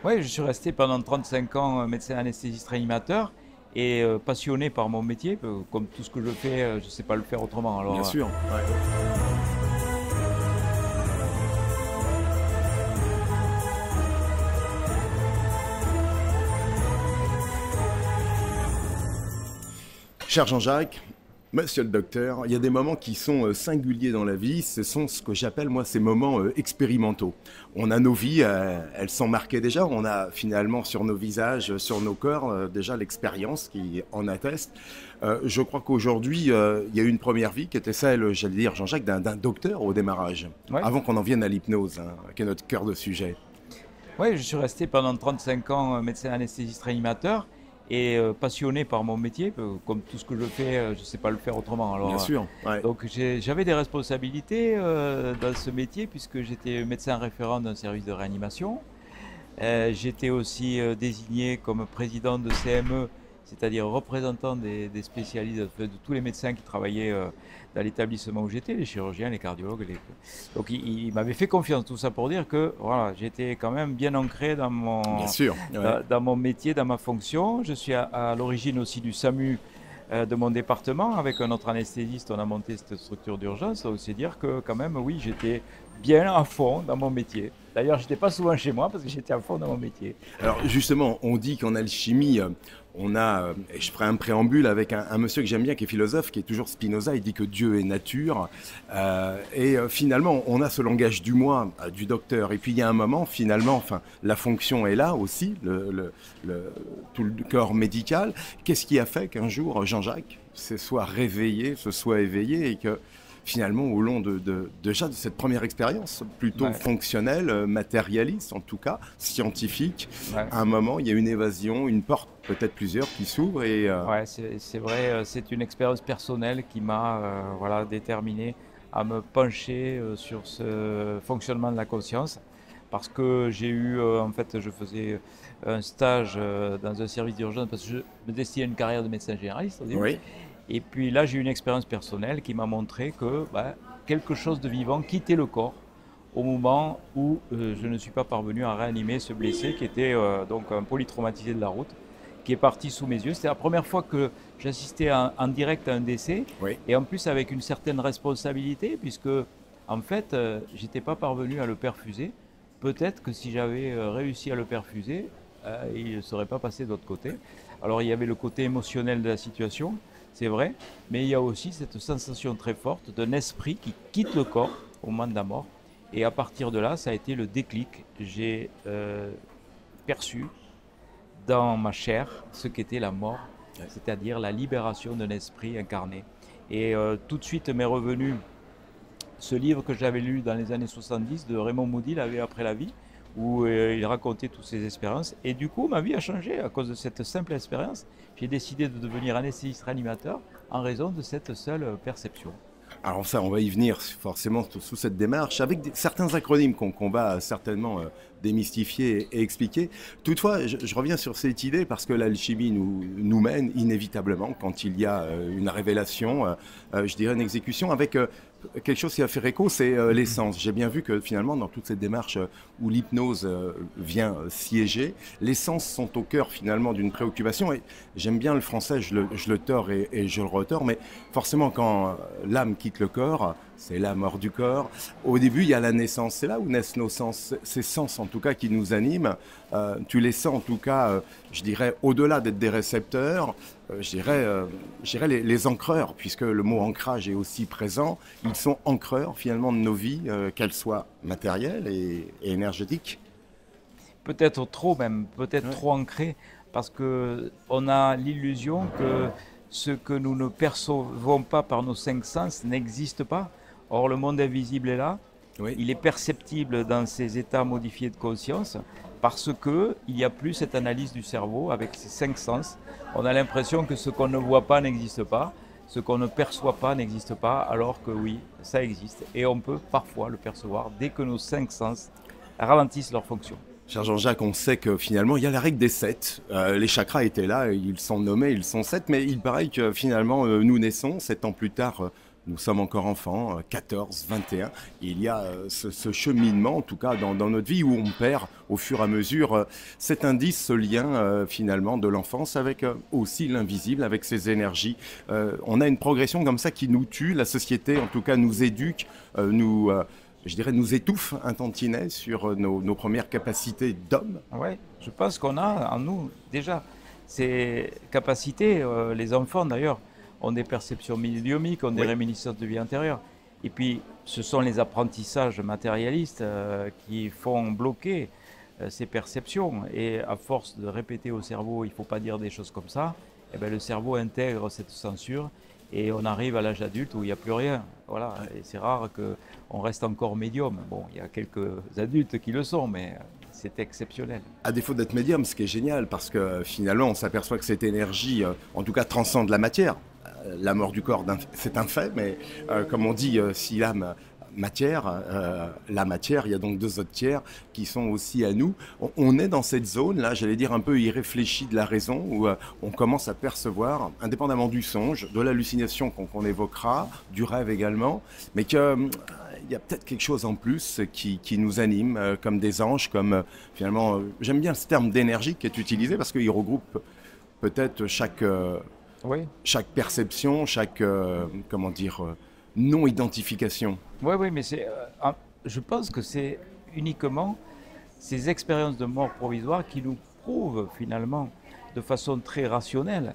Oui, je suis resté pendant 35 ans médecin anesthésiste réanimateur et passionné par mon métier. Comme tout ce que je fais, je ne sais pas le faire autrement. Bien Alors, sûr. Ouais. Cher Jean-Jacques, monsieur le docteur, il y a des moments qui sont singuliers dans la vie. Ce sont ce que j'appelle, moi, ces moments expérimentaux. On a nos vies, elles sont marquées déjà. On a finalement sur nos visages, sur nos corps, déjà l'expérience qui en atteste. Je crois qu'aujourd'hui, il y a eu une première vie qui était celle, j'allais dire, Jean-Jacques, d'un docteur au démarrage, ouais. avant qu'on en vienne à l'hypnose, hein, qui est notre cœur de sujet. Ouais, je suis resté pendant 35 ans médecin anesthésiste réanimateur et passionné par mon métier. Comme tout ce que je fais, je ne sais pas le faire autrement. Bien Alors, sûr. Ouais. donc j'avais des responsabilités dans ce métier puisque j'étais médecin référent d'un service de réanimation. J'étais aussi désigné comme président de CME, c'est-à-dire représentant des spécialistes, de tous les médecins qui travaillaient dans l'établissement où j'étais, les chirurgiens, les cardiologues. Donc il m'avait fait confiance, tout ça pour dire que voilà, j'étais quand même bien ancré Bien sûr. Ouais. dans mon métier, dans ma fonction. Je suis à l'origine aussi du SAMU de mon département. Avec un autre anesthésiste, on a monté cette structure d'urgence. Donc c'est dire que quand même, oui, j'étais bien à fond dans mon métier. D'ailleurs, je n'étais pas souvent chez moi parce que j'étais à fond dans mon métier. Alors justement, on dit qu'en alchimie, on a, et je ferai un préambule avec un monsieur que j'aime bien, qui est philosophe, qui est toujours Spinoza, il dit que Dieu est nature, finalement, on a ce langage du moi, du docteur, et puis il y a un moment, finalement, enfin, la fonction est là aussi, tout le corps médical. Qu'est-ce qui a fait qu'un jour, Jean-Jacques se soit réveillé, se soit éveillé, et que finalement, au long déjà de cette première expérience, plutôt Ouais. fonctionnelle, matérialiste en tout cas, scientifique, Ouais. à un moment, il y a une évasion, une porte, peut-être plusieurs, qui s'ouvrent et Ouais, c'est vrai, c'est une expérience personnelle qui m'a voilà, déterminé à me pencher sur ce fonctionnement de la conscience parce que j'ai eu, en fait, je faisais un stage dans un service d'urgence parce que je me destinais à une carrière de médecin généraliste au début. oui, Et puis là, j'ai eu une expérience personnelle qui m'a montré que quelque chose de vivant quittait le corps au moment où je ne suis pas parvenu à réanimer ce blessé qui était donc un polytraumatisé de la route, qui est parti sous mes yeux. C'était la première fois que j'assistais en direct à un décès, oui, et en plus avec une certaine responsabilité, puisque en fait, j'étais pas parvenu à le perfuser. Peut-être que si j'avais réussi à le perfuser, il ne serait pas passé de l'autre côté. Alors il y avait le côté émotionnel de la situation, c'est vrai, mais il y a aussi cette sensation très forte d'un esprit qui quitte le corps au moment de la mort. Et à partir de là, ça a été le déclic. J'ai perçu dans ma chair ce qu'était la mort, c'est-à-dire la libération d'un esprit incarné. Et tout de suite m'est revenu ce livre que j'avais lu dans les années 70 de Raymond Moody, La vie après la vie, où il racontait toutes ses expériences. Et du coup, ma vie a changé à cause de cette simple expérience. J'ai décidé de devenir anesthésiste réanimateur en raison de cette seule perception. alors ça, on va y venir forcément sous cette démarche, avec certains acronymes qu'on va certainement démystifier et expliquer. Toutefois, je reviens sur cette idée parce que l'alchimie nous mène inévitablement, quand il y a une révélation, je dirais une exécution, avec quelque chose qui a fait écho, c'est l'essence. J'ai bien vu que finalement, dans toute cette démarche où l'hypnose vient siéger, les sens sont au cœur finalement d'une préoccupation. Et j'aime bien le français, je le tords et je le retords, mais forcément quand l'âme quitte le corps, c'est la mort du corps. Au début, il y a la naissance. C'est là où naissent nos sens, ces sens en tout cas qui nous animent. Tu les sens en tout cas, je dirais, au-delà d'être des récepteurs, je dirais les ancreurs, puisque le mot ancrage est aussi présent. Ils sont ancreurs finalement de nos vies, qu'elles soient matérielles et énergétiques. Peut-être trop même, peut-être Ouais. trop ancré, parce qu'on a l'illusion que ce que nous ne percevons pas par nos cinq sens n'existe pas. Or, le monde invisible est là, Oui. il est perceptible dans ces états modifiés de conscience, parce qu'il n'y a plus cette analyse du cerveau avec ces cinq sens. On a l'impression que ce qu'on ne voit pas n'existe pas, ce qu'on ne perçoit pas n'existe pas, alors que oui, ça existe. Et on peut parfois le percevoir dès que nos cinq sens ralentissent leur fonction. Cher Jean-Jacques, on sait que finalement, il y a la règle des 7. Les chakras étaient là, ils sont nommés, ils sont 7, mais il paraît que finalement, nous naissons, 7 ans plus tard, nous sommes encore enfants, 14, 21. Il y a ce cheminement, en tout cas dans notre vie, où on perd au fur et à mesure cet indice, ce lien finalement de l'enfance avec aussi l'invisible, avec ses énergies. On a une progression comme ça qui nous tue, la société en tout cas nous éduque, je dirais nous étouffe un tantinet sur nos premières capacités d'homme. Oui, je pense qu'on a en nous déjà ces capacités. Les enfants d'ailleurs ont des perceptions médiumiques, ont des Oui. réminiscences de vie antérieure. Et puis ce sont les apprentissages matérialistes qui font bloquer ces perceptions. Et à force de répéter au cerveau, il ne faut pas dire des choses comme ça, eh bien, le cerveau intègre cette censure et on arrive à l'âge adulte où il n'y a plus rien. Voilà. Et c'est rare qu'on reste encore médium. Bon, il y a quelques adultes qui le sont, mais c'est exceptionnel. À défaut d'être médium, ce qui est génial, parce que finalement, on s'aperçoit que cette énergie, en tout cas, transcende la matière. La mort du corps, c'est un fait, mais comme on dit, si l'âme la matière, il y a donc deux autres tiers qui sont aussi à nous. On est dans cette zone, là, j'allais dire un peu irréfléchie de la raison, où on commence à percevoir, indépendamment du songe, de l'hallucination qu'on évoquera, du rêve également, mais que il y a peut-être quelque chose en plus qui nous anime, comme des anges, comme finalement, j'aime bien ce terme d'énergie qui est utilisé parce qu'il regroupe peut-être Oui, chaque perception, chaque, comment dire, non-identification. oui, oui, mais je pense que c'est uniquement ces expériences de mort provisoire qui nous prouvent finalement de façon très rationnelle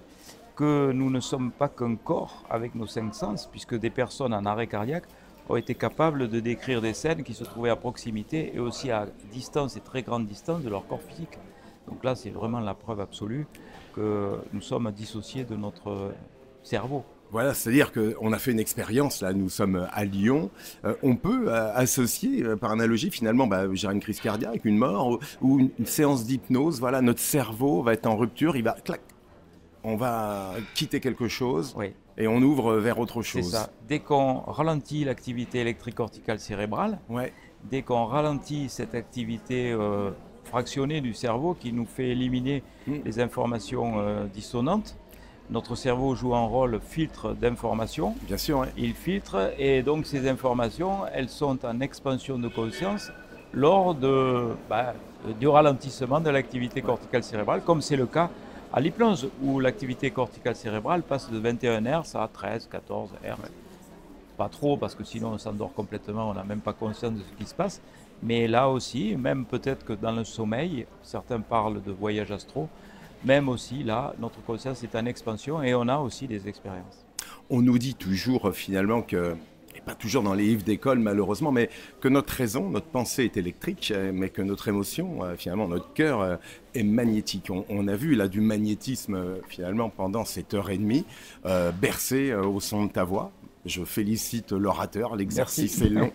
que nous ne sommes pas qu'un corps avec nos cinq sens, puisque des personnes en arrêt cardiaque ont été capables de décrire des scènes qui se trouvaient à proximité et aussi à distance et très grande distance de leur corps physique. Donc là, c'est vraiment la preuve absolue que nous sommes dissociés de notre cerveau. Voilà, c'est-à-dire qu'on a fait une expérience, là, nous sommes à Lyon. On peut associer, par analogie, finalement, j'ai une crise cardiaque, une mort, ou une séance d'hypnose. Voilà, notre cerveau va être en rupture, il va, clac, on va quitter quelque chose Oui, et on ouvre vers autre c'est chose. ça. Dès qu'on ralentit l'activité électrique corticale cérébrale, Ouais, dès qu'on ralentit cette activité fractionnée du cerveau qui nous fait éliminer mm, les informations dissonantes, notre cerveau joue un rôle filtre d'informations. bien sûr, ouais. Il filtre et donc ces informations, elles sont en expansion de conscience lors du ralentissement de l'activité corticale cérébrale, comme c'est le cas à l'hypnose, où l'activité corticale cérébrale passe de 21 Hz à 13, 14 Hz. Pas trop, parce que sinon on s'endort complètement, on n'a même pas conscience de ce qui se passe. Mais là aussi, même peut-être que dans le sommeil, certains parlent de voyage astro, même aussi là, notre conscience est en expansion et on a aussi des expériences. On nous dit toujours finalement que, et pas toujours dans les livres d'école malheureusement, mais que notre raison, notre pensée est électrique, mais que notre émotion, finalement notre cœur est magnétique. On a vu là du magnétisme finalement pendant cette heure et demie, bercé au son de ta voix. Je félicite l'orateur, l'exercice est long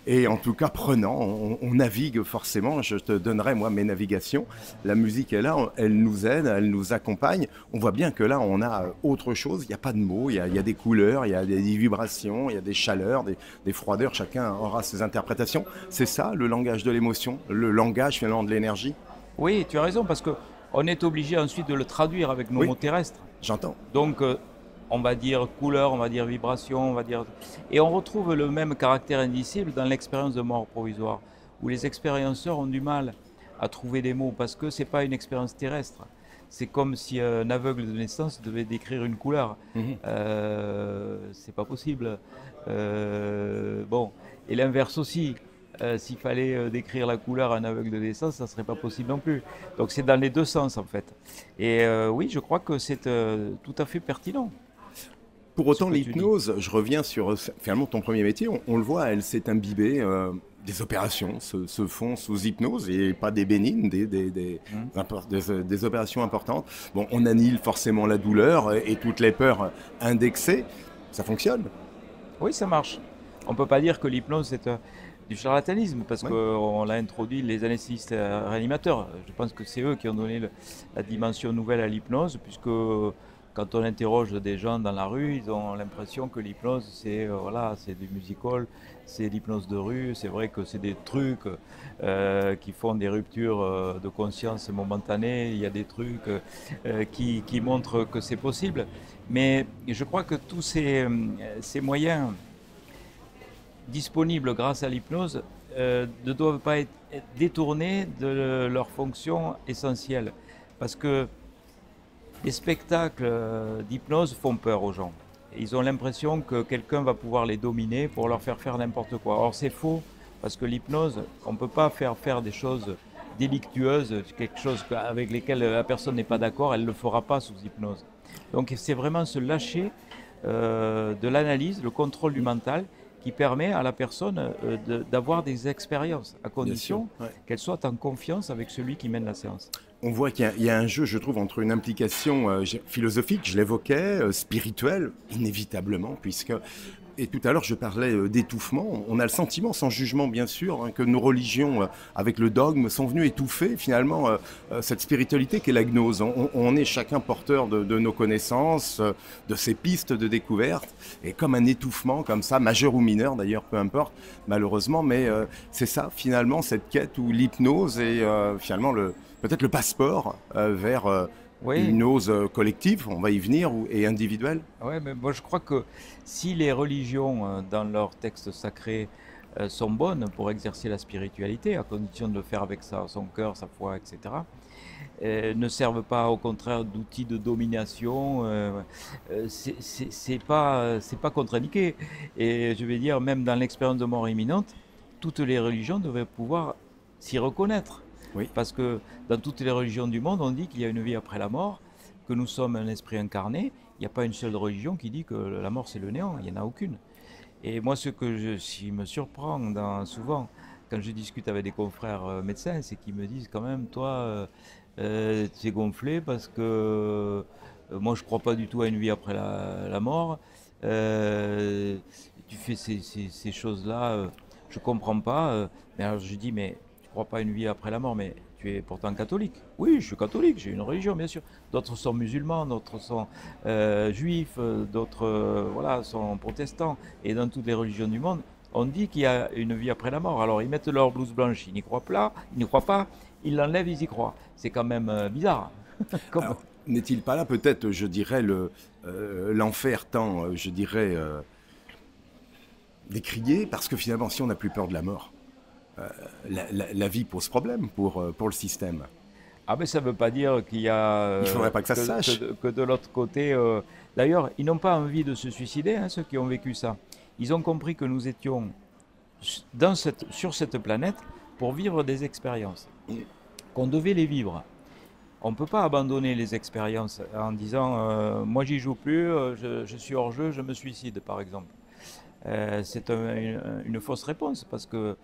et en tout cas prenant, on navigue forcément, je te donnerai moi mes navigations, la musique est là, elle nous aide, elle nous accompagne, on voit bien que là on a autre chose, il n'y a pas de mots, il y a des couleurs, il y a des vibrations, il y a des chaleurs, des froideurs, chacun aura ses interprétations, c'est ça le langage de l'émotion, le langage finalement de l'énergie. Oui, tu as raison, parce qu'on est obligé ensuite de le traduire avec nos Oui, mots terrestres. j'entends. Donc, on va dire couleur, on va dire vibration, on va dire... Et on retrouve le même caractère indicible dans l'expérience de mort provisoire, où les expérienceurs ont du mal à trouver des mots, parce que ce n'est pas une expérience terrestre. C'est comme si un aveugle de naissance devait décrire une couleur. Mhm. C'est pas possible. Bon, et l'inverse aussi. S'il fallait décrire la couleur à un aveugle de naissance, ça ne serait pas possible non plus. Donc c'est dans les deux sens en fait. Et oui, je crois que c'est tout à fait pertinent. Pour Ce autant, que tu dis. l'hypnose, je reviens sur finalement ton premier métier, on le voit, elle s'est imbibée, des opérations se font sous hypnose et pas des bénignes, des opérations importantes. Bon, on annihile forcément la douleur et toutes les peurs indexées, ça fonctionne. Oui, ça marche. On ne peut pas dire que l'hypnose est du charlatanisme parce Ouais. qu'on l'a introduit les anesthésistes réanimateurs. Je pense que c'est eux qui ont donné la dimension nouvelle à l'hypnose puisque quand on interroge des gens dans la rue, ils ont l'impression que l'hypnose, c'est voilà, c'est du musical, c'est l'hypnose de rue. C'est vrai que c'est des trucs qui font des ruptures de conscience momentanées. Il y a des trucs qui montrent que c'est possible. Mais je crois que tous ces moyens disponibles grâce à l'hypnose ne doivent pas être détournés de leur fonction essentielle. Parce que les spectacles d'hypnose font peur aux gens. Ils ont l'impression que quelqu'un va pouvoir les dominer pour leur faire n'importe quoi. Or c'est faux, parce que l'hypnose, on ne peut pas faire des choses délictueuses, quelque chose avec lesquelles la personne n'est pas d'accord, elle ne le fera pas sous hypnose. Donc c'est vraiment se lâcher de l'analyse, le contrôle du mental, qui permet à la personne d'avoir des expériences, à condition qu'elle soit en confiance avec celui qui mène la séance. On voit qu'il y a un jeu, je trouve, entre une implication philosophique, je l'évoquais, spirituelle, inévitablement, puisque, et tout à l'heure je parlais d'étouffement, on a le sentiment, sans jugement bien sûr, que nos religions, avec le dogme, sont venues étouffer finalement cette spiritualité qu'est la gnose. On est chacun porteur de nos connaissances, de ces pistes de découverte, et comme un étouffement, comme ça, majeur ou mineur d'ailleurs, peu importe, malheureusement, mais c'est ça finalement, cette quête où l'hypnose est finalement peut-être le passeport vers une ose collective, on va y venir, et individuelle. Oui, mais moi je crois que si les religions, dans leurs textes sacrés, sont bonnes pour exercer la spiritualité, à condition de le faire avec son cœur, sa foi, etc., ne servent pas au contraire d'outils de domination, c'est pas contre-indiqué. Et je vais dire, même dans l'expérience de mort imminente, toutes les religions devraient pouvoir s'y reconnaître. Oui. Parce que dans toutes les religions du monde, on dit qu'il y a une vie après la mort, que nous sommes un esprit incarné. Il n'y a pas une seule religion qui dit que la mort c'est le néant, il n'y en a aucune. Et moi, ce qui me surprend souvent quand je discute avec des confrères médecins, c'est qu'ils me disent quand même, toi, tu es gonflé parce que moi je ne crois pas du tout à une vie après la mort. Tu fais ces choses-là, je ne comprends pas. Mais alors je dis, mais crois pas à une vie après la mort, mais tu es pourtant catholique. Oui, je suis catholique, j'ai une religion, bien sûr. D'autres sont musulmans, d'autres sont juifs, d'autres voilà, sont protestants. Et dans toutes les religions du monde, on dit qu'il y a une vie après la mort. Alors ils mettent leur blouse blanche, ils n'y croient pas, ils l'enlèvent, ils y croient. C'est quand même bizarre. Alors, n'est-il pas là peut-être, je dirais, l'enfer tant, je dirais, décrié, parce que finalement, si on n'a plus peur de la mort, la vie pose problème pour le système. Ah mais ça ne veut pas dire qu'il y a... Il ne faudrait pas que ça se sache. Que de l'autre côté... D'ailleurs, ils n'ont pas envie de se suicider, hein, ceux qui ont vécu ça. Ils ont compris que nous étions sur cette planète pour vivre des expériences, qu'on devait les vivre. On ne peut pas abandonner les expériences en disant moi j'y joue plus, je suis hors jeu, je me suicide par exemple. C'est une fausse réponse parce que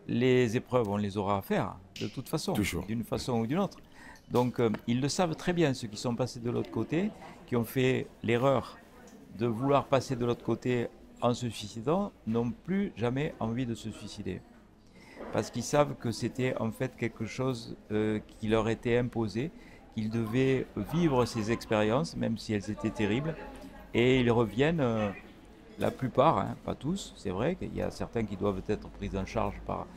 les épreuves, on les aura à faire, de toute façon, d'une façon ou d'une autre. Donc, ils le savent très bien, ceux qui sont passés de l'autre côté, qui ont fait l'erreur de vouloir passer de l'autre côté en se suicidant, n'ont plus jamais envie de se suicider. Parce qu'ils savent que c'était en fait quelque chose qui leur était imposé, qu'ils devaient vivre ces expériences, même si elles étaient terribles, et ils reviennent... la plupart, hein, pas tous, c'est vrai qu'il y a certains qui doivent être pris en charge par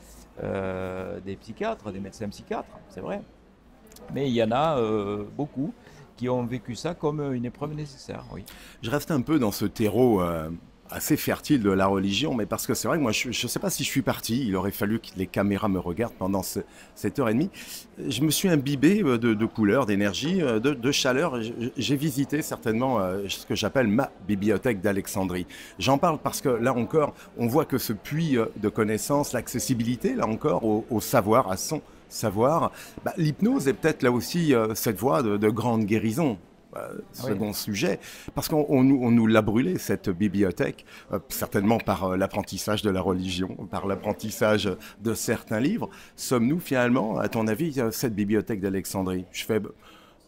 des psychiatres, des médecins psychiatres, c'est vrai. Mais il y en a beaucoup qui ont vécu ça comme une épreuve nécessaire, oui. Je reste un peu dans ce terreau assez fertile de la religion, mais parce que c'est vrai que moi, je ne sais pas si je suis parti, il aurait fallu que les caméras me regardent pendant cette heure et demie. Je me suis imbibé de couleurs, d'énergie, de chaleur. J'ai visité certainement ce que j'appelle ma bibliothèque d'Alexandrie. J'en parle parce que là encore, on voit que ce puits de connaissances, l'accessibilité, là encore, au savoir, à son savoir, l'hypnose est peut-être là aussi cette voie de grande guérison. Second sujet, parce qu'on nous l'a brûlé, cette bibliothèque, certainement par l'apprentissage de la religion, par l'apprentissage de certains livres. Sommes-nous finalement, à ton avis, cette bibliothèque d'Alexandrie? Je fais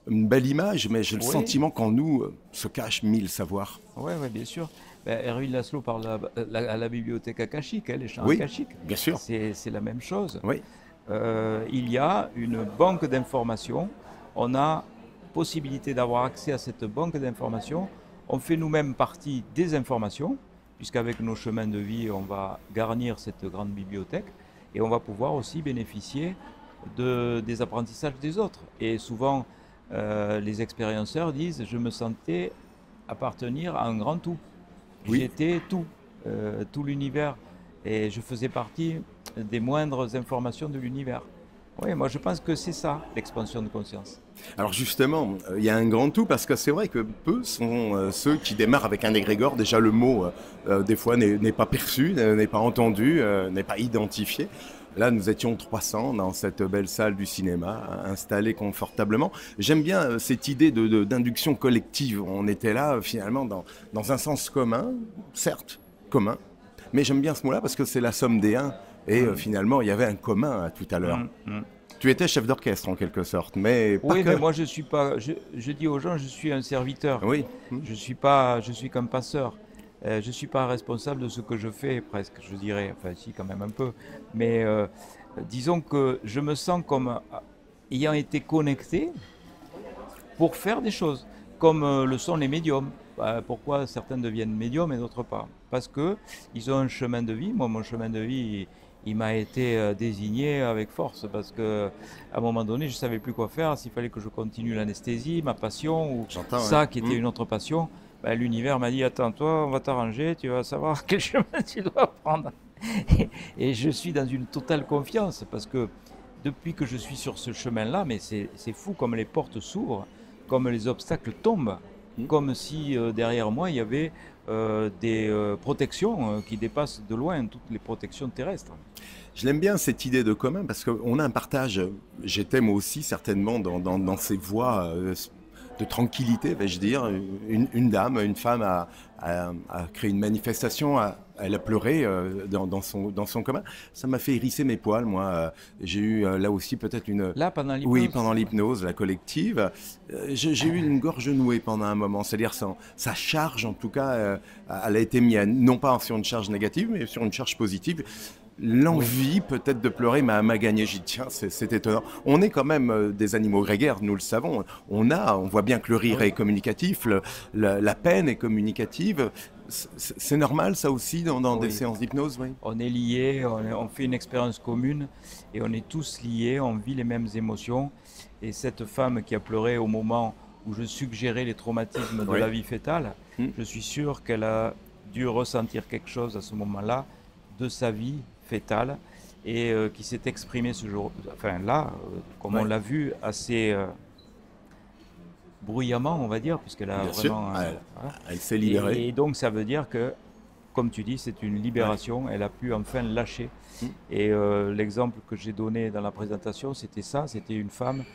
une belle image, mais j'ai le sentiment qu'en nous se cachent 1000 savoirs. Oui, bien sûr. Erwin Laszlo parle à la bibliothèque akashique, les champs akashiques. Bien sûr. C'est la même chose. Oui. Il y a une banque d'informations. On a possibilité d'avoir accès à cette banque d'informations. On fait nous-mêmes partie des informations, puisqu'avec nos chemins de vie, on va garnir cette grande bibliothèque et on va pouvoir aussi bénéficier des apprentissages des autres. Et souvent, les expérienceurs disent « je me sentais appartenir à un grand tout ». Oui. J'étais tout, tout l'univers, et je faisais partie des moindres informations de l'univers. Oui, moi je pense que c'est ça, l'expansion de conscience. Alors justement, il y a un grand tout parce que c'est vrai que peu sont ceux qui démarrent avec un égrégore. Déjà le mot, des fois, n'est pas perçu, n'est pas entendu, n'est pas identifié. Là, nous étions 300 dans cette belle salle du cinéma, installés confortablement. J'aime bien cette idée d'induction collective. On était là, finalement, dans un sens commun, certes, commun, mais j'aime bien ce mot-là parce que c'est la somme des uns. Et finalement, il y avait un commun tout à l'heure. Tu étais chef d'orchestre en quelque sorte, mais pas oui, que. mais moi je suis pas. Je dis aux gens, je suis un serviteur. Oui. Je suis pas. Je suis qu'un passeur. Je suis pas responsable de ce que je fais, presque. Je dirais. Enfin, si, quand même un peu. Mais disons que je me sens comme ayant été connecté pour faire des choses, comme le sont les médiums. Pourquoi certains deviennent médiums et d'autres pas? Parce que ils ont un chemin de vie. Moi, mon chemin de vie, il m'a été désigné avec force parce que à un moment donné, je savais plus quoi faire. S'il fallait que je continue l'anesthésie, ma passion, ou ça qui était une autre passion, l'univers m'a dit attends, toi, on va t'arranger, tu vas savoir quel chemin tu dois prendre. Et je suis dans une totale confiance parce que depuis que je suis sur ce chemin-là, mais c'est fou comme les portes s'ouvrent, comme les obstacles tombent, comme si derrière moi il y avait des protections qui dépassent de loin toutes les protections terrestres. Je l'aime bien cette idée de commun parce qu'on a un partage. J'étais moi aussi certainement dans ces voies de tranquillité, vais-je dire. Une dame, une femme a créé une manifestation, elle a pleuré dans son commun. Ça m'a fait hérisser mes poils, moi. J'ai eu là aussi peut-être une... Là, pendant l'hypnose? Oui, pendant l'hypnose, la collective. J'ai eu une gorge nouée pendant un moment. C'est-à-dire sa charge, en tout cas, elle a été mise non pas sur une charge négative, mais sur une charge positive. L'envie peut-être de pleurer m'a gagné. J'ai dit tiens, c'est étonnant. On est quand même des animaux grégaires, nous le savons. On voit bien que le rire est communicatif, la peine est communicative. C'est normal ça aussi dans des séances d'hypnose, oui. On est liés, on fait une expérience commune et on est tous liés, on vit les mêmes émotions. Et cette femme qui a pleuré au moment où je suggérais les traumatismes de la vie fétale, je suis sûr qu'elle a dû ressentir quelque chose à ce moment-là de sa vie fétale et qui s'est exprimé ce jour, enfin là, comme on l'a vu, assez bruyamment, on va dire, puisqu'elle a vraiment... Elle s'est libérée. Et donc ça veut dire que, comme tu dis, c'est une libération, elle a pu enfin lâcher. Et l'exemple que j'ai donné dans la présentation, c'était ça, c'était une femme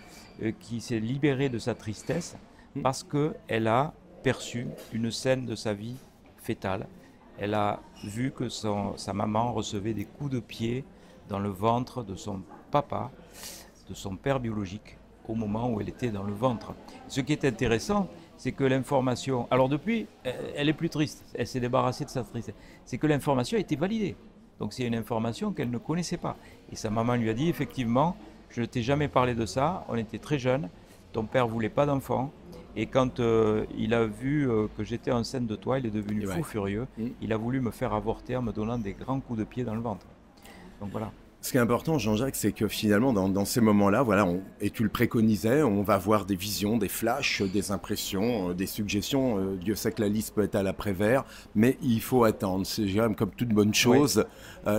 qui s'est libérée de sa tristesse parce qu'elle a perçu une scène de sa vie fétale. Elle a vu que sa maman recevait des coups de pied dans le ventre de son papa, de son père biologique, au moment où elle était dans le ventre. Ce qui est intéressant, c'est que l'information... Alors depuis, elle est plus triste, elle s'est débarrassée de sa tristesse. C'est que l'information a été validée. Donc c'est une information qu'elle ne connaissait pas. Et sa maman lui a dit, effectivement, je ne t'ai jamais parlé de ça, on était très jeunes, ton père ne voulait pas d'enfant. Et quand il a vu que j'étais enceinte de toi, il est devenu fou furieux. Il a voulu me faire avorter en me donnant des grands coups de pied dans le ventre. Donc voilà. Ce qui est important, Jean-Jacques, c'est que finalement, dans ces moments-là, voilà, et tu le préconisais, on va avoir des visions, des flashs, des impressions, des suggestions. Dieu sait que la liste peut être à l'après-vert, mais il faut attendre. C'est comme toute bonne chose.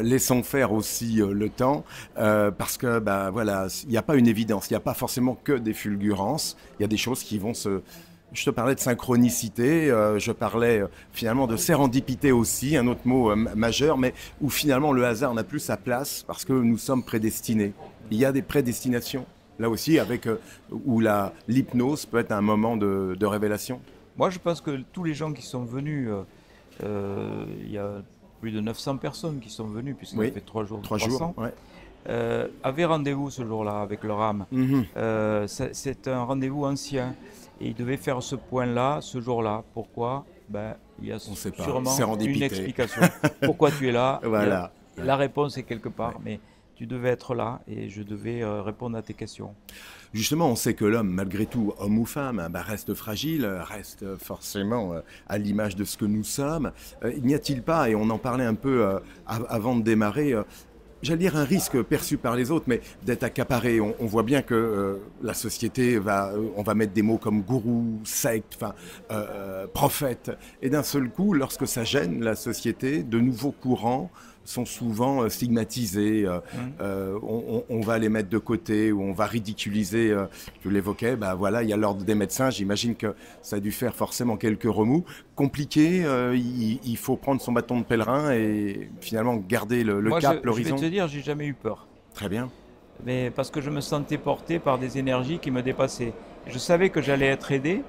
Laissons faire aussi le temps, parce que, voilà, il n'y a pas une évidence. Il n'y a pas forcément que des fulgurances. Il y a des choses qui vont se... Je te parlais de synchronicité, je parlais finalement de sérendipité aussi, un autre mot majeur, mais où finalement le hasard n'a plus sa place parce que nous sommes prédestinés. Il y a des prédestinations, là aussi, avec où l'hypnose peut être un moment de révélation. Moi, je pense que tous les gens qui sont venus, il y a plus de 900 personnes qui sont venues, puisqu'il a fait 3 jours. 3 jours, avaient rendez-vous ce jour-là avec leur âme. C'est un rendez-vous ancien. Et il devait faire ce point-là, ce jour-là. Pourquoi? Il y a sûrement une explication. Pourquoi tu es là? Voilà. La réponse est quelque part. Mais tu devais être là et je devais répondre à tes questions. Justement, on sait que l'homme, malgré tout, homme ou femme, bah, reste fragile, reste forcément à l'image de ce que nous sommes. N'y a-t-il pas, et on en parlait un peu avant de démarrer, j'allais dire un risque perçu par les autres, mais d'être accaparé. On voit bien que la société on va mettre des mots comme gourou, secte, enfin, prophète. Et d'un seul coup, lorsque ça gêne la société, de nouveaux courants sont souvent stigmatisés. On va les mettre de côté ou on va ridiculiser. Tu l'évoquais, bah voilà, il y a l'ordre des médecins. J'imagine que ça a dû faire forcément quelques remous. Compliqué, il faut prendre son bâton de pèlerin et finalement garder le Moi, cap, je vais l'horizon. te dire, j'ai jamais eu peur. Très bien. Mais parce que je me sentais porté par des énergies qui me dépassaient. Je savais que j'allais être aidé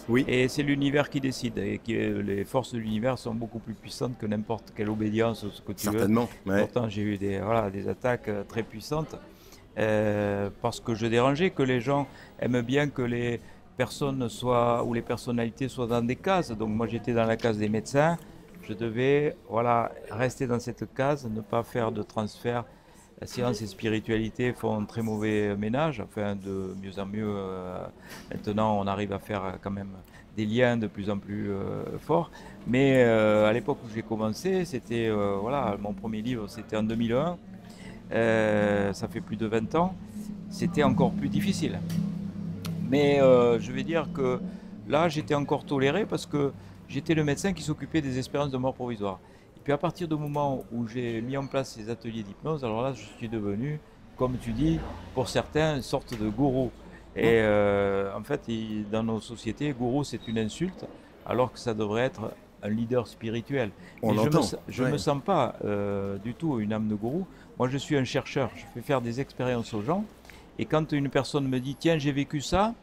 Oui, et c'est l'univers qui décide. Et les forces de l'univers sont beaucoup plus puissantes que n'importe quelle obédience ou ce que tu veux. certainement. Ouais. Pourtant, j'ai eu des attaques très puissantes parce que je dérangeais, que les gens aiment bien que les personnes soient ou les personnalités soient dans des cases. Donc moi, j'étais dans la case des médecins. Je devais rester dans cette case, ne pas faire de transfert. La science et la spiritualité font un très mauvais ménage, enfin de mieux en mieux. Maintenant, on arrive à faire quand même des liens de plus en plus forts. Mais à l'époque où j'ai commencé, c'était mon premier livre, c'était en 2001. Ça fait plus de 20 ans. C'était encore plus difficile. Mais je vais dire que là, j'étais encore toléré parce que j'étais le médecin qui s'occupait des expériences de mort provisoire. Et puis à partir du moment où j'ai mis en place ces ateliers d'hypnose, alors là, je suis devenu, comme tu dis, pour certains, une sorte de gourou. Et en fait, dans nos sociétés, gourou, c'est une insulte, alors que ça devrait être un leader spirituel. On Mais l'entend. je me sens pas du tout une âme de gourou. Moi, je suis un chercheur. Je fais faire des expériences aux gens. Et quand une personne me dit, tiens, j'ai vécu ça,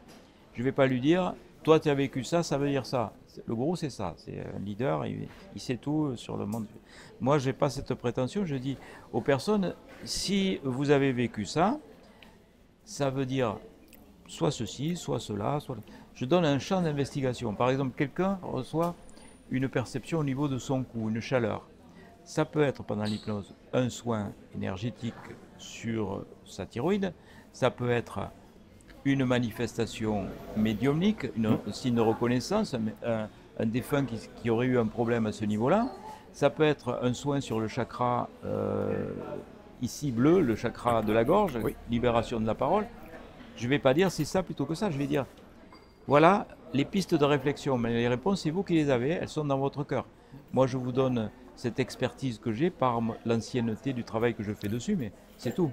je ne vais pas lui dire, toi, tu as vécu ça, ça veut dire ça. Le gourou, c'est ça. C'est un leader, il sait tout sur le monde. Moi, je n'ai pas cette prétention. Je dis aux personnes, si vous avez vécu ça, ça veut dire soit ceci, soit cela. Je donne un champ d'investigation. Par exemple, quelqu'un reçoit une perception au niveau de son cou, une chaleur. Ça peut être pendant l'hypnose un soin énergétique sur sa thyroïde. Ça peut être une manifestation médiumnique, un signe de reconnaissance, un défunt qui aurait eu un problème à ce niveau-là. Ça peut être un soin sur le chakra ici bleu, le chakra de la gorge, Oui. libération de la parole. Je ne vais pas dire c'est ça plutôt que ça, je vais dire voilà les pistes de réflexion, mais les réponses c'est vous qui les avez, elles sont dans votre cœur. Moi je vous donne cette expertise que j'ai par l'ancienneté du travail que je fais dessus, mais c'est tout.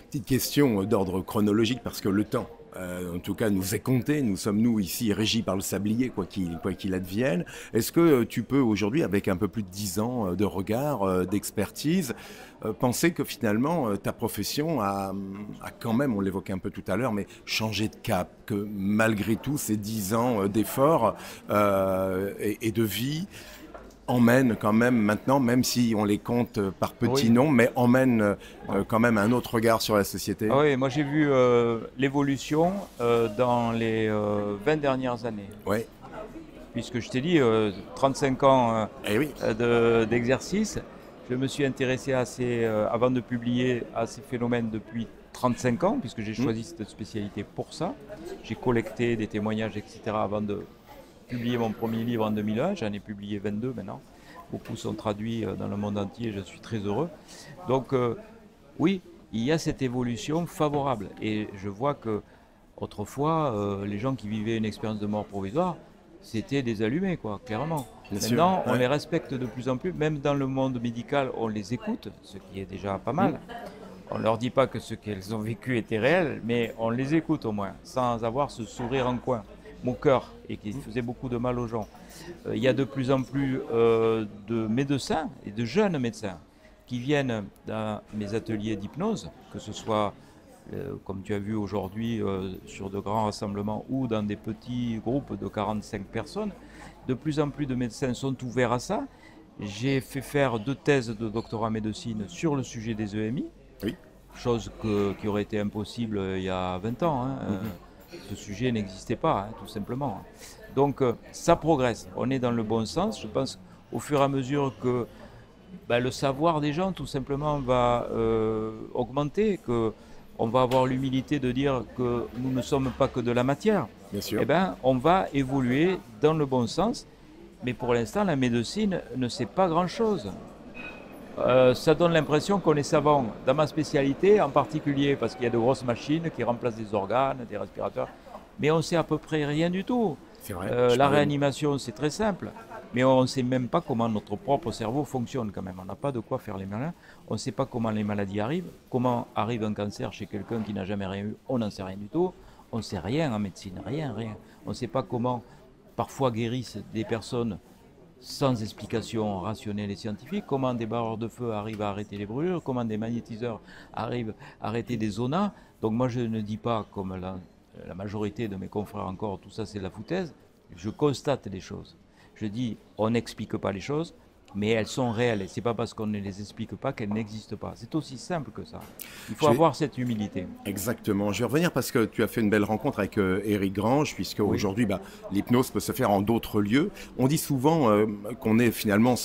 Petite question d'ordre chronologique, parce que le temps, en tout cas, nous est compté. Nous sommes, nous, ici, régis par le sablier, quoi qu'il advienne. Est-ce que tu peux, aujourd'hui, avec un peu plus de 10 ans de regard, d'expertise, penser que finalement, ta profession a quand même, on l'évoquait un peu tout à l'heure, changé de cap, que malgré tout, ces 10 ans d'efforts et de vie emmènent quand même maintenant, même si on les compte par petits Oui. noms, mais emmènent quand même un autre regard sur la société. Ah oui, moi j'ai vu l'évolution dans les 20 dernières années. Oui, Puisque je t'ai dit, 35 ans eh oui, d'exercice, je me suis intéressé avant de publier à ces phénomènes depuis 35 ans, puisque j'ai choisi cette spécialité pour ça. J'ai collecté des témoignages, etc. avant de publié mon premier livre en 2001, j'en ai publié 22 maintenant. Beaucoup sont traduits dans le monde entier et je suis très heureux. Donc oui, il y a cette évolution favorable. Et je vois que autrefois, les gens qui vivaient une expérience de mort provisoire, c'était des allumés, quoi, clairement. bien sûr. Maintenant, on Ouais. les respecte de plus en plus, même dans le monde médical, on les écoute, ce qui est déjà pas mal. On ne leur dit pas que ce qu'elles ont vécu était réel, mais on les écoute au moins, sans avoir ce sourire en coin, moqueur, et qui faisait beaucoup de mal aux gens. Il y a de plus en plus de médecins et de jeunes médecins qui viennent dans mes ateliers d'hypnose, que ce soit, comme tu as vu aujourd'hui, sur de grands rassemblements ou dans des petits groupes de 45 personnes. De plus en plus de médecins sont ouverts à ça. J'ai fait faire 2 thèses de doctorat en médecine sur le sujet des EMI, Oui. chose qui aurait été impossible il y a 20 ans. Hein. Ce sujet n'existait pas, hein, tout simplement. Donc ça progresse, on est dans le bon sens. Je pense au fur et à mesure que ben, le savoir des gens tout simplement va augmenter, que on va avoir l'humilité de dire que nous ne sommes pas que de la matière. Bien sûr. Eh ben, on va évoluer dans le bon sens, mais pour l'instant, la médecine ne sait pas grand-chose. Ça donne l'impression qu'on est savant. Dans ma spécialité en particulier, parce qu'il y a de grosses machines qui remplacent des organes, des respirateurs, mais on ne sait à peu près rien du tout. C'est vrai. La réanimation, c'est très simple, mais on ne sait même pas comment notre propre cerveau fonctionne quand même. On n'a pas de quoi faire les malins. On ne sait pas comment les maladies arrivent, comment arrive un cancer chez quelqu'un qui n'a jamais rien eu. On n'en sait rien du tout. On ne sait rien en médecine, rien. On ne sait pas comment parfois guérissent des personnes sans explication rationnelle et scientifique, comment des barreurs de feu arrivent à arrêter les brûlures, comment des magnétiseurs arrivent à arrêter des zonas. Donc moi je ne dis pas, comme la majorité de mes confrères encore, tout ça c'est de la foutaise, je constate des choses. Je dis, on n'explique pas les choses, mais elles sont réelles. Et ce n'est pas parce qu'on ne les explique pas qu'elles n'existent pas. C'est aussi simple que ça. Il faut avoir cette humilité. Exactement. Je vais revenir parce que tu as fait une belle rencontre avec Éric Grange, puisque Oui. aujourd'hui, l'hypnose peut se faire en d'autres lieux. On dit souvent qu'on est finalement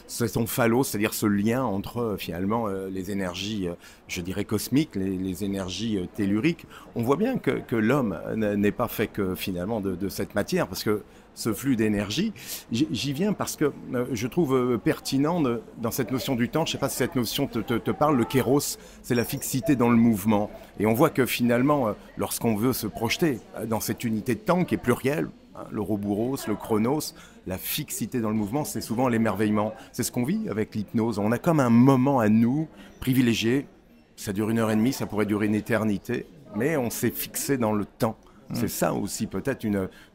cet omphalos, c'est-à-dire ce lien entre finalement les énergies, je dirais cosmiques, les énergies telluriques. On voit bien que l'homme n'est pas fait que finalement de cette matière, parce que ce flux d'énergie. J'y viens parce que je trouve pertinent dans cette notion du temps, je ne sais pas si cette notion te parle, le kéros, c'est la fixité dans le mouvement. Et on voit que finalement, lorsqu'on veut se projeter dans cette unité de temps qui est plurielle, le Ouroboros, le chronos, la fixité dans le mouvement, c'est souvent l'émerveillement. C'est ce qu'on vit avec l'hypnose. On a comme un moment à nous, privilégié. Ça dure 1h30, ça pourrait durer une éternité, mais on s'est fixé dans le temps. C'est ça aussi peut-être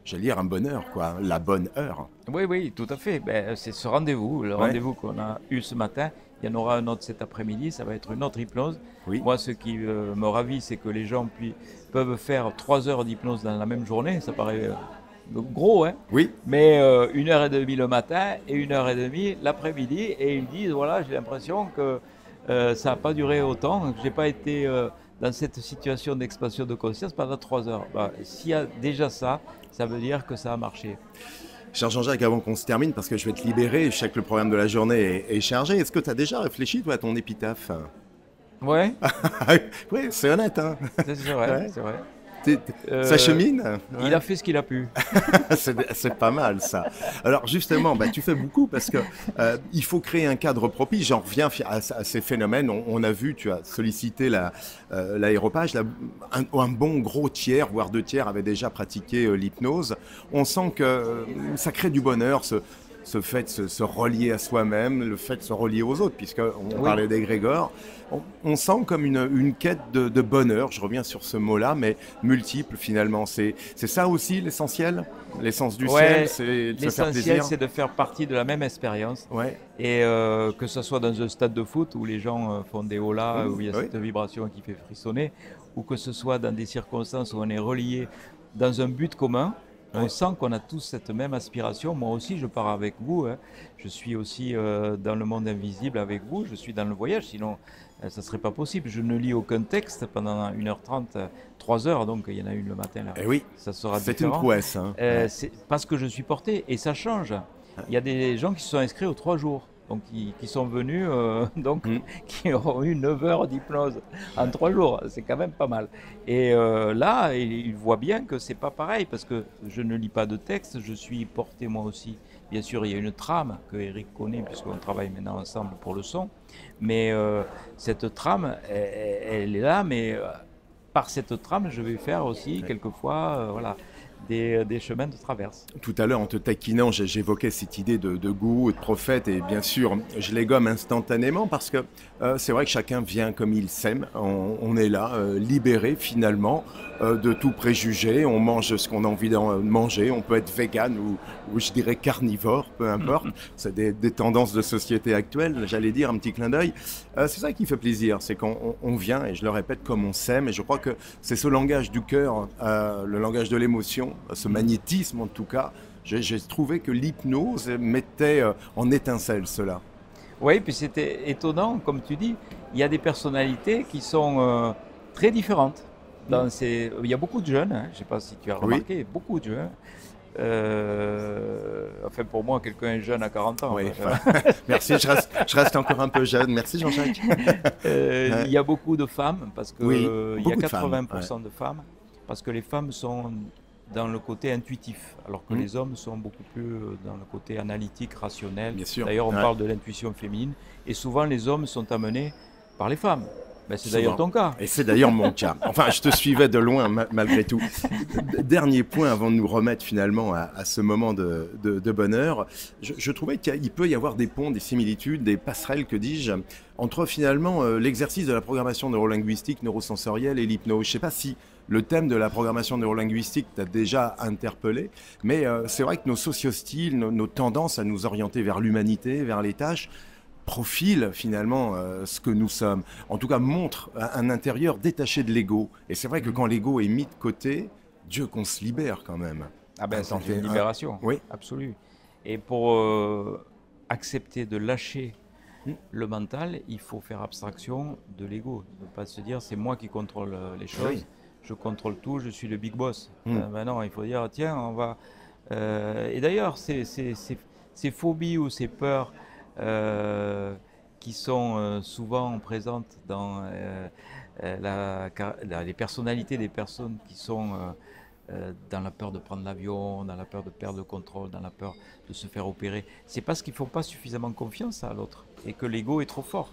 j'allais dire un bonheur, quoi, la bonne heure. Oui, tout à fait. Ben, c'est ce rendez-vous, le rendez-vous qu'on a eu ce matin. Il y en aura un autre cet après-midi, ça va être une autre hypnose. Oui. Moi, ce qui me ravit, c'est que les gens peuvent faire 3 heures d'hypnose dans la même journée. Ça paraît gros, hein. Oui. Mais 1h30 le matin et 1h30 l'après-midi. Et ils disent, voilà, j'ai l'impression que ça n'a pas duré autant, que je n'ai pas été dans cette situation d'expansion de conscience pendant 3 heures. S'il y a déjà ça, ça veut dire que ça a marché. Cher Jean-Jacques, avant qu'on se termine, parce que je vais te libérer, je sais que le programme de la journée est chargé, est-ce que tu as déjà réfléchi, toi, à ton épitaphe? Ouais, Oui, c'est honnête, hein. c'est vrai, Ouais. c'est vrai. Ça chemine? Il a fait ce qu'il a pu. C'est pas mal, ça. Alors justement, tu fais beaucoup parce que il faut créer un cadre propice. J'en reviens à ces phénomènes. On a vu, tu as sollicité l'aéropage. Un bon gros tiers, voire 2 tiers, avaient déjà pratiqué l'hypnose. On sent que ça crée du bonheur, ce fait de se relier à soi-même, le fait de se relier aux autres, puisqu'on parlait d'égrégore. On sent comme une quête de bonheur, je reviens sur ce mot-là, mais multiple finalement. C'est ça aussi l'essentiel? L'essence du ciel, c'est de se faire plaisir? L'essentiel, c'est de faire partie de la même expérience. Ouais. Et que ce soit dans un stade de foot où les gens font des holas, où il y a cette vibration qui fait frissonner, ou que ce soit dans des circonstances où on est relié dans un but commun. On sent qu'on a tous cette même aspiration. Moi aussi, je pars avec vous. Hein. Je suis aussi dans le monde invisible avec vous. Je suis dans le voyage, sinon ça ne serait pas possible. Je ne lis aucun texte pendant 1h30, 3 heures, donc il y en a une le matin là. Eh oui, ça sera c'est différent. une prouesse. Hein. C'est parce que je suis porté et ça change. Il y a des gens qui se sont inscrits aux 3 jours. Donc, qui sont venus, qui ont eu 9 heures d'hypnose en 3 jours. C'est quand même pas mal. Et là, ils voient bien que c'est pas pareil, parce que je ne lis pas de texte, je suis porté moi aussi. Bien sûr, il y a une trame que Eric connaît, puisqu'on travaille maintenant ensemble pour le son. Mais cette trame, elle est là, mais par cette trame, je vais faire aussi quelquefois, des chemins de traverse. Tout à l'heure, en te taquinant, j'évoquais cette idée de goût, de prophète, et bien sûr, je les gomme instantanément parce que c'est vrai que chacun vient comme il s'aime. On est là, libéré finalement de tout préjugé. On mange ce qu'on a envie de manger. On peut être vegan ou je dirais carnivore, peu importe. C'est des tendances de société actuelles, j'allais dire, un petit clin d'œil. C'est ça qui fait plaisir, c'est qu'on vient, et je le répète, comme on s'aime. Et je crois que c'est ce langage du cœur, le langage de l'émotion, ce magnétisme en tout cas. J'ai trouvé que l'hypnose mettait en étincelle cela. Oui, puis c'était étonnant, comme tu dis, il y a des personnalités qui sont très différentes. Il y a beaucoup de jeunes, hein, je ne sais pas si tu as remarqué, beaucoup de jeunes. Enfin, pour moi, quelqu'un est jeune à 40 ans. Oui, merci, je reste encore un peu jeune. Merci Jean-Jacques. Il y a beaucoup de femmes, parce qu'il Oui, il y a beaucoup de femmes. 80% de femmes, parce que les femmes sont dans le côté intuitif, alors que les hommes sont beaucoup plus dans le côté analytique, rationnel. Bien sûr. D'ailleurs, on parle de l'intuition féminine, et souvent les hommes sont amenés par les femmes. Ben, c'est d'ailleurs ton cas. Et c'est d'ailleurs mon cas. Enfin, je te suivais de loin malgré tout. Dernier point avant de nous remettre finalement à ce moment de bonheur. Je trouvais qu'il peut y avoir des ponts, des similitudes, des passerelles, que dis-je, entre finalement l'exercice de la programmation neurolinguistique, neurosensorielle et l'hypnose. Je ne sais pas si le thème de la programmation neurolinguistique t'a déjà interpellé, mais c'est vrai que nos sociostyles, nos tendances à nous orienter vers l'humanité, vers les tâches, profile finalement ce que nous sommes. En tout cas, montre un intérieur détaché de l'ego. Et c'est vrai que quand l'ego est mis de côté, Dieu qu'on se libère quand même. Ah ben, c'est une libération, oui, absolue. Et pour accepter de lâcher le mental, il faut faire abstraction de l'ego. Ne pas se dire c'est moi qui contrôle les choses, oui. Je contrôle tout, je suis le big boss. Ben non, il faut dire tiens, on va... et d'ailleurs, ces phobies ou ces peurs qui sont souvent présentes dans les personnalités des personnes qui sont dans la peur de prendre l'avion, dans la peur de perdre le contrôle, dans la peur de se faire opérer. C'est parce qu'ils ne font pas suffisamment confiance à l'autre et que l'ego est trop fort.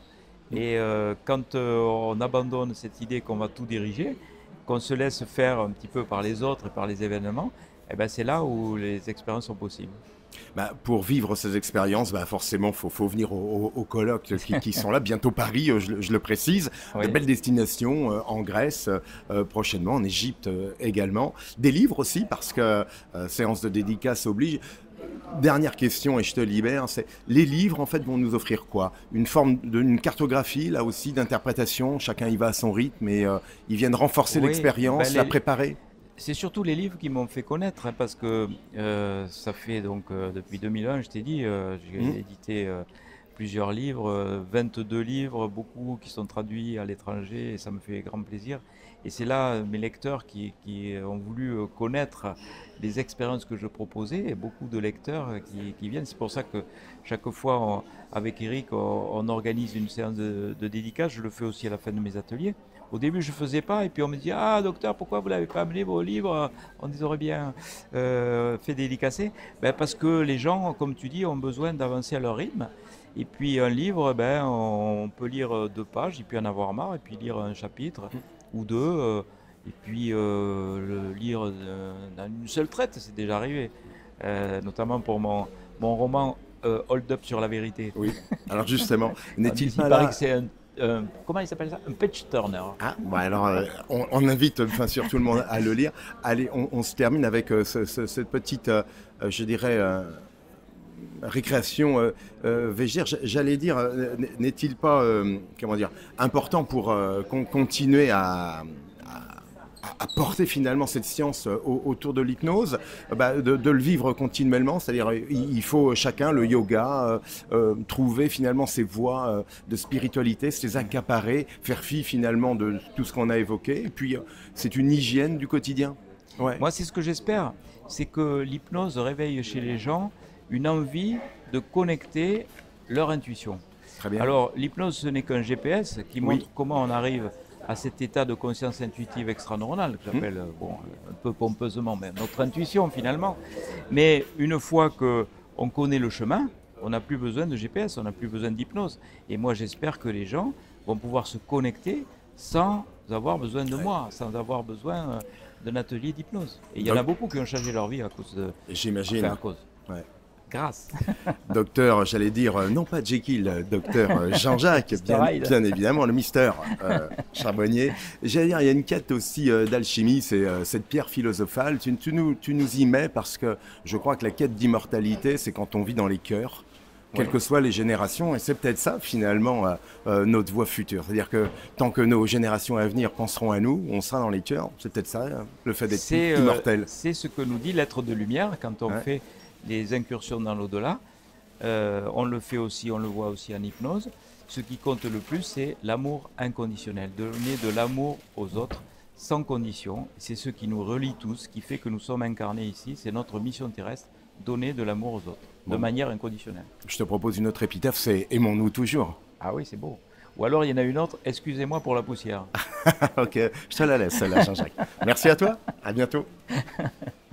Et quand on abandonne cette idée qu'on va tout diriger, qu'on se laisse faire un petit peu par les autres et par les événements, eh ben c'est là où les expériences sont possibles. Bah, pour vivre ces expériences, bah forcément, faut venir aux colloques qui sont là. Bientôt Paris, je le précise. Oui. De belles destinations en Grèce, prochainement, en Égypte également. Des livres aussi, parce que séance de dédicace oblige. Dernière question, et je te libère, c'est les livres, en fait, vont nous offrir quoi? Une forme d'une cartographie, là aussi, d'interprétation. Chacun y va à son rythme, et ils viennent renforcer l'expérience, la préparer. C'est surtout les livres qui m'ont fait connaître, hein, parce que ça fait donc depuis 2001, je t'ai dit, j'ai édité plusieurs livres, 22 livres, beaucoup qui sont traduits à l'étranger, et ça me fait grand plaisir. Et c'est là mes lecteurs qui ont voulu connaître les expériences que je proposais, et beaucoup de lecteurs qui viennent. C'est pour ça que chaque fois, avec Eric, on organise une séance de dédicace. Je le fais aussi à la fin de mes ateliers. Au début, je ne faisais pas, et puis on me dit « Ah, docteur, pourquoi vous n'avez pas amené vos livres? On les aurait bien fait dédicacer. » Ben, parce que les gens, comme tu dis, ont besoin d'avancer à leur rythme. Et puis un livre, ben, on peut lire 2 pages, et puis en avoir marre, et puis lire un chapitre ou 2, et puis le lire dans une seule traite, c'est déjà arrivé. Notamment pour mon roman Hold Up sur la vérité. Oui, alors justement, n'est-il pas là... comment il s'appelle ça? Un page turner. Ah, bon alors on invite surtout le monde à le lire. Allez, on se termine avec cette petite, je dirais, récréation végère. J'allais dire, n'est-il pas, comment dire, important pour continuer à porter finalement cette science autour de l'hypnose, de le vivre continuellement, c'est-à-dire il faut chacun, le yoga, trouver finalement ses voies de spiritualité, se les accaparer, faire fi finalement de tout ce qu'on a évoqué, et puis c'est une hygiène du quotidien. Ouais. Moi c'est ce que j'espère, c'est que l'hypnose réveille chez les gens une envie de connecter leur intuition. Très bien. Alors l'hypnose ce n'est qu'un GPS qui montre comment on arrive à cet état de conscience intuitive extraneuronale, que j'appelle, bon, un peu pompeusement, mais notre intuition finalement. Mais une fois qu'on connaît le chemin, on n'a plus besoin de GPS, on n'a plus besoin d'hypnose. Et moi, j'espère que les gens vont pouvoir se connecter sans avoir besoin de moi, sans avoir besoin d'un atelier d'hypnose. Et il y en a beaucoup qui ont changé leur vie à cause de... J'imagine. Enfin, à cause. Ouais. Grâce. Docteur, j'allais dire, non pas Jekyll, docteur Jean-Jacques, bien évidemment, le Mister Charbonnier. J'allais dire, il y a une quête aussi d'alchimie, c'est cette pierre philosophale. Tu nous y mets parce que je crois que la quête d'immortalité, c'est quand on vit dans les cœurs, quelles que soient les générations, et c'est peut-être ça finalement notre voie future. C'est-à-dire que tant que nos générations à venir penseront à nous, on sera dans les cœurs. C'est peut-être ça, le fait d'être immortel. C'est ce que nous dit l'être de lumière quand on fait les incursions dans l'au-delà. On le fait aussi, on le voit aussi en hypnose. Ce qui compte le plus, c'est l'amour inconditionnel, de donner de l'amour aux autres sans condition. C'est ce qui nous relie tous, qui fait que nous sommes incarnés ici. C'est notre mission terrestre, donner de l'amour aux autres, de manière inconditionnelle. Je te propose une autre épitaphe, c'est aimons-nous toujours. Ah oui, c'est beau. Ou alors il y en a une autre, excusez-moi pour la poussière. Ok, je te la laisse, celle-là, Jean-Jacques. Merci à toi, à bientôt.